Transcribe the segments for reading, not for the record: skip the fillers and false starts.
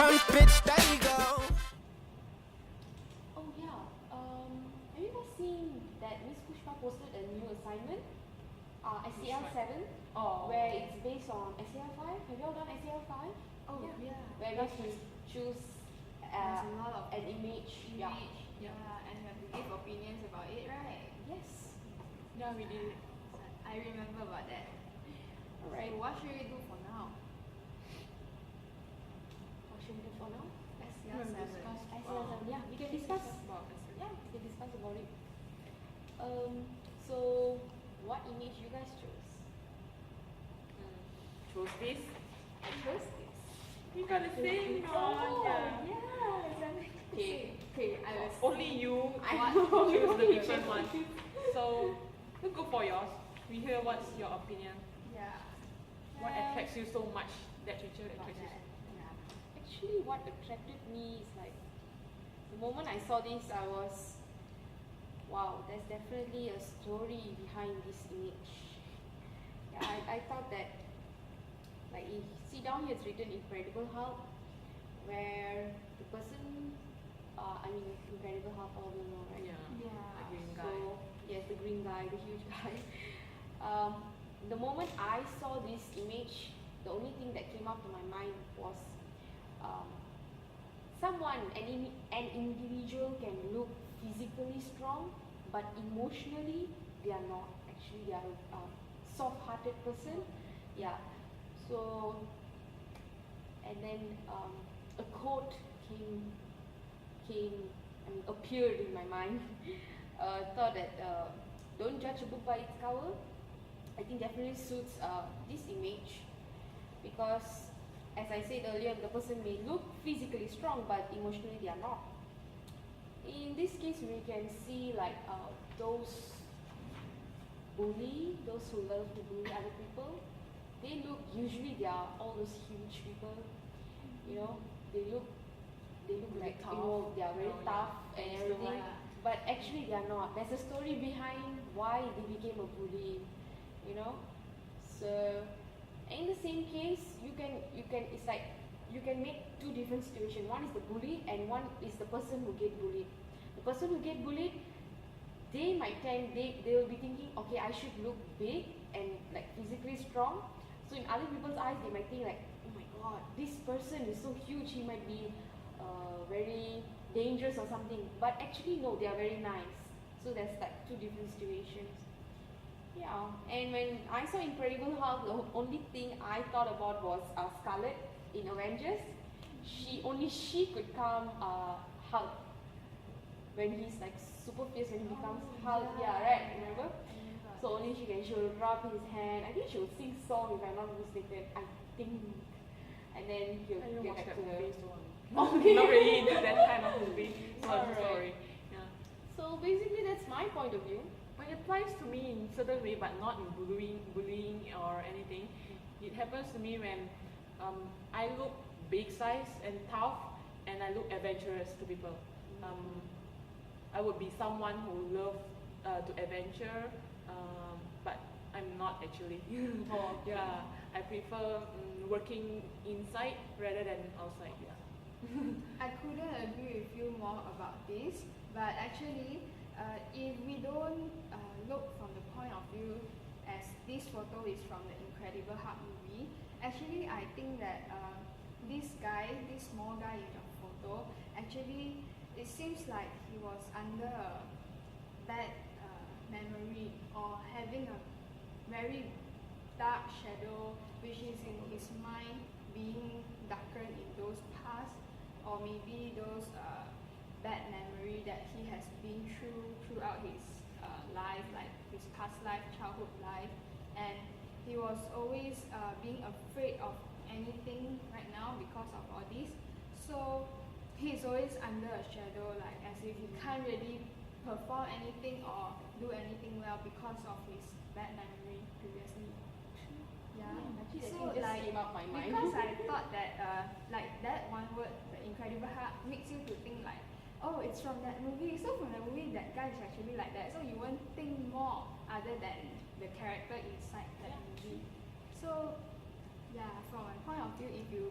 Dumb bitch, there you go. Oh yeah. Have you guys seen that Miss Pushpa posted a new assignment? SCL 7, where it's based on SCL 5. Have you all done SCL 5? Oh yeah. Where you have to choose There's a lot of an image. and you have to give opinions about it, right? Yes. Yeah, we did. I remember about that. Alright. So what should we do for now? What should we do for now? SCL 7. SCL 7. Yeah, we can discuss. About SCL. Yeah, we can discuss about it. So what image you guys chose? Chose this. I chose this. You got the same one. Yeah. Yeah, exactly. Okay, I was Only you I choose the know. different one. So, we'll go for yours. We hear what's your opinion. Yeah. What attracts you so much? That picture About attracts you. that. Yeah. Actually, what attracted me is like the moment I saw this, I was, wow, there's definitely a story behind this image. Yeah, I thought that, like, you see down here it's written Incredible Hulk, where the person, Incredible Hulk, all of you know, right? Yeah. Yeah. The green guy. So, yes, the green guy, the huge guy. The moment I saw this image, the only thing that came up to my mind was an individual can look physically strong, but emotionally they are not. Actually, they are a soft-hearted person. Yeah. So, and then a quote appeared in my mind. Thought that don't judge a book by its cover. I think definitely suits this image, because as I said earlier, the person may look physically strong but emotionally they are not. In this case, we can see like those who love to bully other people. Usually they are all those huge people, you know, they look like, you know, they are very tough and everything, but actually they are not. There's a story behind why they became a bully, you know. So in the same case, you can make two different situations. One is the bully and one is the person who get bullied. The person who get bullied, they will be thinking, okay, I should look big and like physically strong. So in other people's eyes, they might think like, oh my god, this person is so huge, he might be very dangerous or something. But actually no, they are very nice. So there's like two different situations. Yeah, and when I saw Incredible Hulk, the only thing I thought about was Scarlet in Avengers. She could calm Hulk when he's like super fierce, when he becomes Hulk. Yeah, right. Remember? So only she'll rub his hand. I think she'll sing song if I'm not mistaken. I think, and then he'll I didn't get watch back that to movie, her. so Okay. not really into that kind of movie. So I'm Alright. sorry. Yeah. So basically, that's my point of view. But it applies to me in certain way, but not in bullying or anything. It happens to me when I look big size and tough, and I look adventurous to people. I would be someone who loves to adventure, but I'm not actually. Oh, okay. Yeah, I prefer working inside rather than outside. Yeah. I couldn't agree with you more about this, but actually, if we don't look from the point of view as this photo is from the Incredible Hulk movie, actually I think that this small guy in the photo, actually it seems like he was under a bad memory or having a very dark shadow which is in his mind being darkened in those past, or maybe those bad memory that he has been throughout his life, like his past life, childhood life, and he was always being afraid of anything right now because of all this. So he's always under a shadow, like as if he can't really perform anything or do anything well because of his bad memory previously. Yeah. Actually, that So thing just like came out my mind. because I thought that like that one word, the Incredible Hulk, makes you to think like, oh, it's from that movie. So from the movie, that guy is actually like that. So you won't think more other than the character inside that movie. So yeah, from my point of view, if you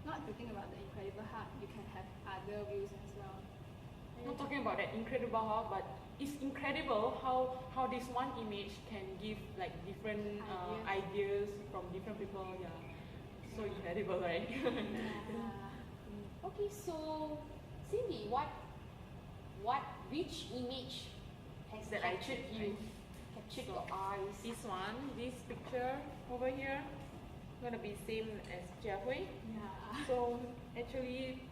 not to think about the Incredible Hulk, you can have other views as well. Not talking about that incredible Hulk, but it's incredible how this one image can give like different ideas from different people. Yeah, so incredible, right? Okay, so Cindy, which image has That I captured took, you? right? Captured So, your eyes? this picture over here, gonna be same as Jia Hui. Yeah. So actually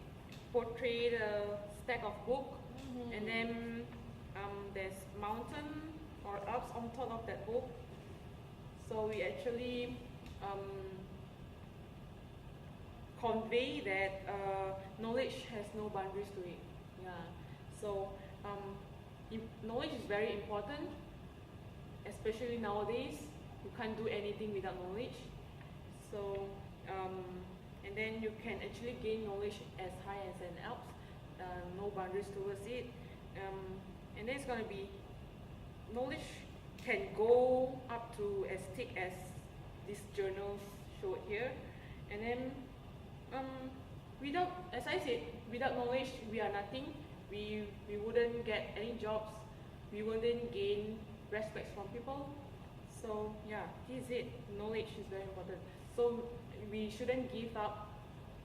portray the stack of book, and then there's mountain or Alps on top of that book. So we actually convey that knowledge has no boundaries to it. Yeah. So knowledge is very important, especially nowadays. You can't do anything without knowledge. So and then you can actually gain knowledge as high as an Alps, no boundaries towards it. And then it's gonna be knowledge can go up to as thick as these journals showed here, and then without, as I said, without knowledge we are nothing. We wouldn't get any jobs. We wouldn't gain respect from people. So yeah, this is it. Knowledge is very important. So we shouldn't give up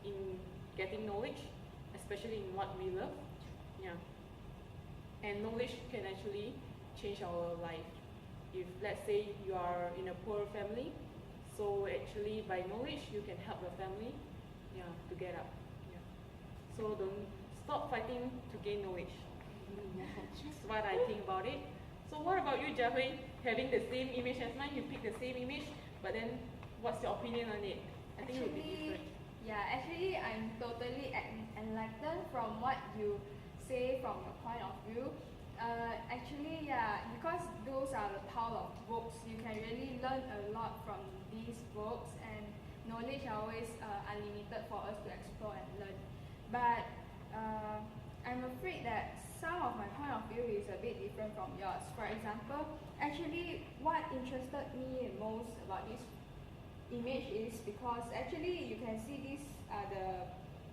in getting knowledge, especially in what we love. Yeah. And knowledge can actually change our life. If let's say you are in a poor family, so actually by knowledge you can help your family, yeah, to get up. Yeah. So don't stop fighting to gain knowledge. That's what I think about it. So what about you, Jia Hui? Having the same image as mine, you pick the same image, but then what's your opinion on it? I think it would be different. Yeah, actually I'm totally enlightened from what you say from your point of view. Actually, yeah, because those are the pile of books, you can really learn a lot from these books, and knowledge are always unlimited for us to explore and learn. But I'm afraid that some of my point of view is a bit different from yours. For example, actually what interested me most about this image is because actually you can see these are the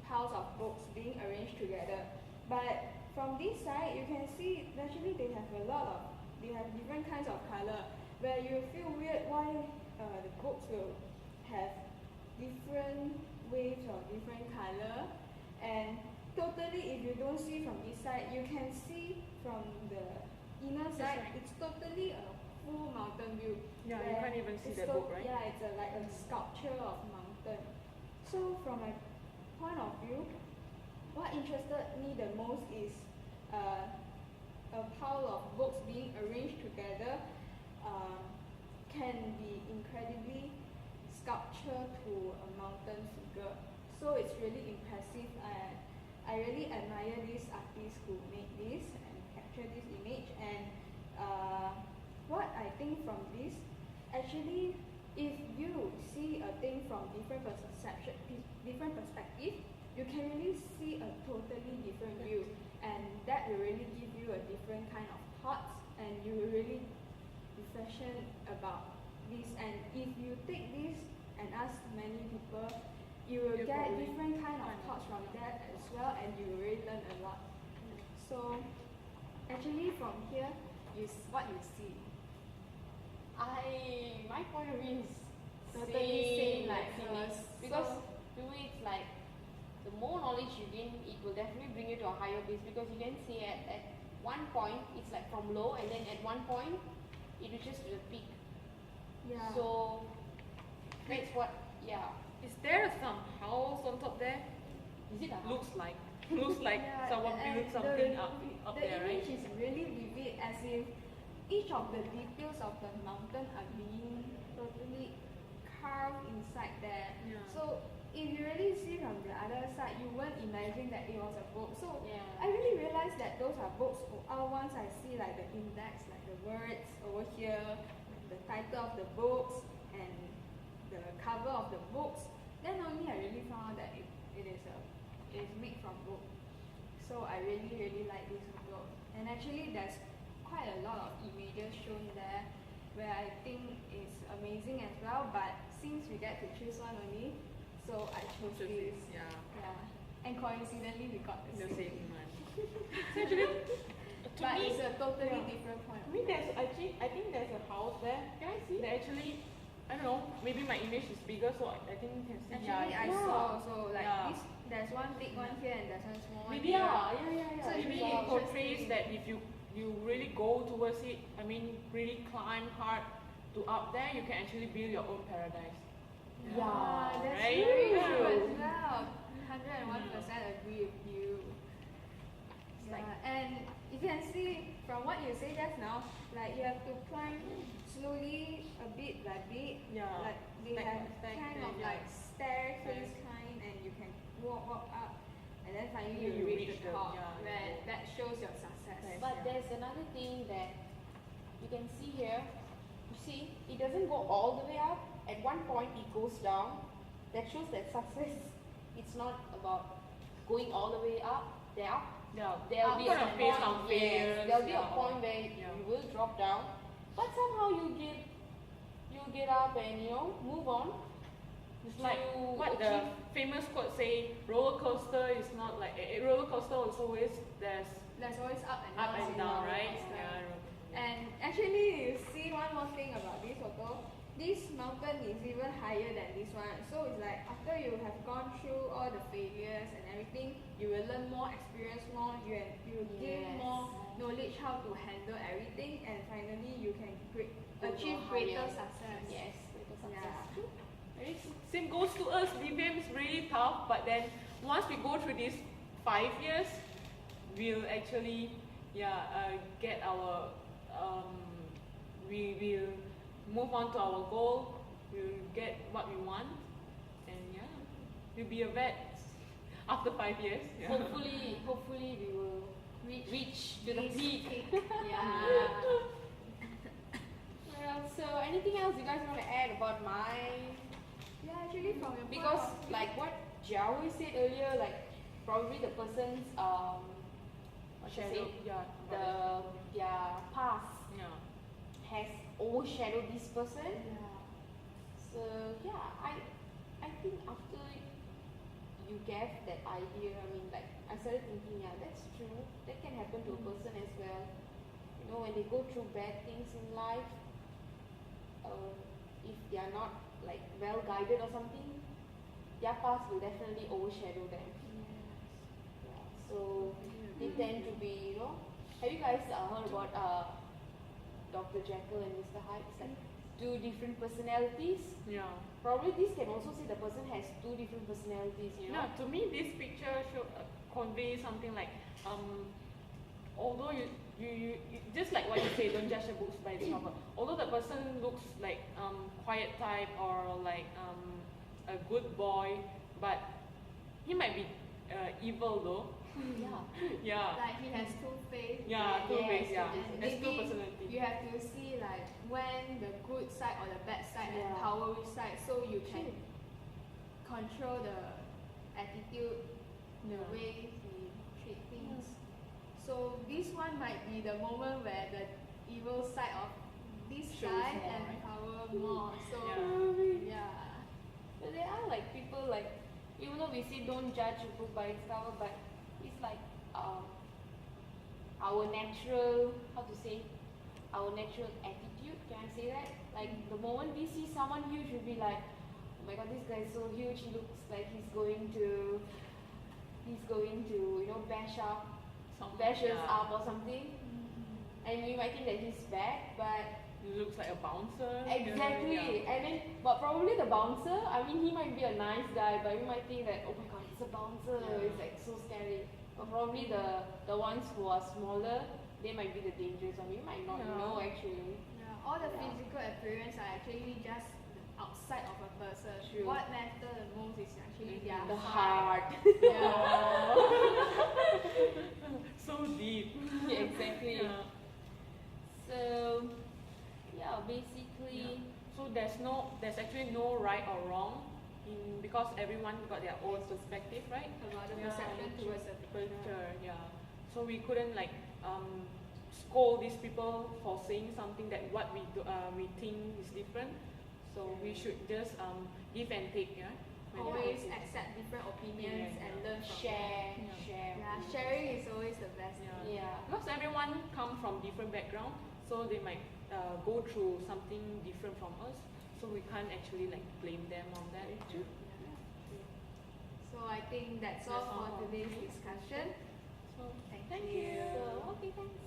piles of books being arranged together. But from this side, you can see actually they have different kinds of color, where you feel weird why the books will have different waves of different color. And totally, if you don't see from this side, you can see from the inner side, it's totally a full mountain view. Yeah, you can't even see the book, right? Yeah, it's like a sculpture of mountain. So from my point of view, what interested me the most is a pile of books being arranged together can be incredibly sculpture to a mountain figure. So it's really impressive. I really admire these artists who made this and capture this image. And what I think from this, actually, if you see a thing from different perspective, you can really see a totally different view, and that will really give you a different kind of thoughts, and you will really reflection about this. And if you take this and ask many people, you will get different kind of thoughts from that as well, and you will really learn a lot. So actually from here is what you see. My point of view is Totally same like Cindy's, hers. because So- to me it's like the more knowledge you gain, it will definitely bring you to a higher base, because you can see at one point it's like from low, and then at one point it reaches to the peak. Yeah. So that's what, yeah. Is there some house on top there? Is it a house? Looks like Yeah, someone and built something up the there, right? image is really vivid, as if each of the details of the mountain are being totally carved inside there. Yeah. So if you really see from the other side, you won't imagine that it was a book. So Yeah. I really realized that those are books. Once I see like the index, like the words over here, the title of the books, and the cover of the books, then only I really found out that it is made from book. So I really like this book. And actually there's quite a lot of images shown there where I think is amazing as well, but since we get to choose one only, so I chose So this. this, yeah, Yeah, and coincidentally we got the the same. same one. So actually, to But me, it's a totally yeah. different point. I mean, there's actually, I think there's a house there. Can I see? That actually, I don't know, maybe my image is bigger, so I think you can see. Actually, I yeah. saw also like Yeah. this. There's one big one here and there's one small one Maybe here. Yeah. So it's Maybe really it portrays interesting. that if you really go towards it, I mean, really climb hard to up there, you can actually build your own paradise. Yeah, that's right? very Yeah. true as well. 101% agree with you. It's Yeah, like- and you can see from what you say just now, like you have to climb slowly, a bit by bit. Yeah. Like they Like have stair- kind of yeah. like staircase Stairs. kind, and you can walk up, and then finally You you reach reach the the- top, yeah, where you go. that shows your success. Right. But Yeah. there's another thing that you can see here. You see, it doesn't go all the way up. At one point, it goes down. That shows that success. It's not about going all the way up. There'll I'm be gonna a face point. some failures. There'll be a yeah, point where yeah. you will drop down, but somehow you get up and move on. It's like to what the famous quote say, roller coaster is not like a roller coaster is always there's There's always up and up down. and in down, roller right? coaster. Yeah. And actually, you see one more thing about this photo. This mountain is even higher than this one. So it's like after you have gone through all the failures and everything, you will learn more, experience more, you will gain Yes. more knowledge how to handle everything, and finally you can Go achieve higher. greater success. Yes, greater success. Yeah. True. Very same goes to us. BBM is really tough, but then once we go through these 5 years, we'll actually get our we will move on to our goal. We'll get what we want, and we'll be a vet after 5 years. Yeah. Hopefully we will reach to the This peak. Yeah. Well, so anything else you guys want to add about my? Yeah, actually from your Because point of view, like what Jiahui said earlier, like probably the person's what to say, Shadow, yeah, their past yeah. has overshadowed this person. yeah. So yeah, I think after you gave that idea, I mean like I started thinking, yeah, that's true. That can happen to a person as well. When they go through bad things in life, if they are not like well guided or something, their past will definitely overshadow them. Yeah. So they tend to be, have you guys heard about Dr. Jekyll and Mr. Hyde? It's like two different personalities. Yeah. Probably this can also say the person has two different personalities, No, to me this picture conveys something like although you just like what you say, don't judge a book by its cover. Although the person looks like quiet type or like a good boy, but he might be evil though. Yeah. Yeah. Like he has two faces. Yeah, two face, yeah. And There's two maybe personality. you have to see like when the good side or the bad side and Yeah. power side, so you can control the attitude, the Yeah. way he treat things. So this one might be the moment where the evil side of this Shows guy more, and right? power more. So yeah. But there are like people like, even though we say don't judge a book by its cover, but it's like our natural, our natural attitude, can I say that? Like the moment we see someone huge, we'll be like, oh my god, this guy is so huge, he looks like he's going to bash us up or something. And we might think that he's bad, but He looks like a bouncer. exactly. Yeah. And then, but probably the bouncer, I mean, he might be a nice guy, but we might think that, oh my god, he's a bouncer. Yeah. It's like so scary. But probably the ones who are smaller, they might be the dangerous one. We might not Yeah. know actually. Yeah, all the Yeah. physical appearance are actually just the outside of a person. True. What matters the most is actually their The heart. heart. Yeah. So deep. Yeah, exactly. Yeah. So, yeah, basically, So there's actually no right or wrong because everyone got their own perspective, right? About the Yeah, perception true. towards the Culture, yeah. So we couldn't like scold these people for saying something that what we think is different. So we should just give and take, yeah. always accept different opinions and learn from them. Share. Yeah, sharing is always the best. Yeah. Because everyone come from different background, so they might go through something different from us. So we can't actually like blame them on that. So I think that's all for today's discussion. So Thank thank you. you. So, okay, thanks.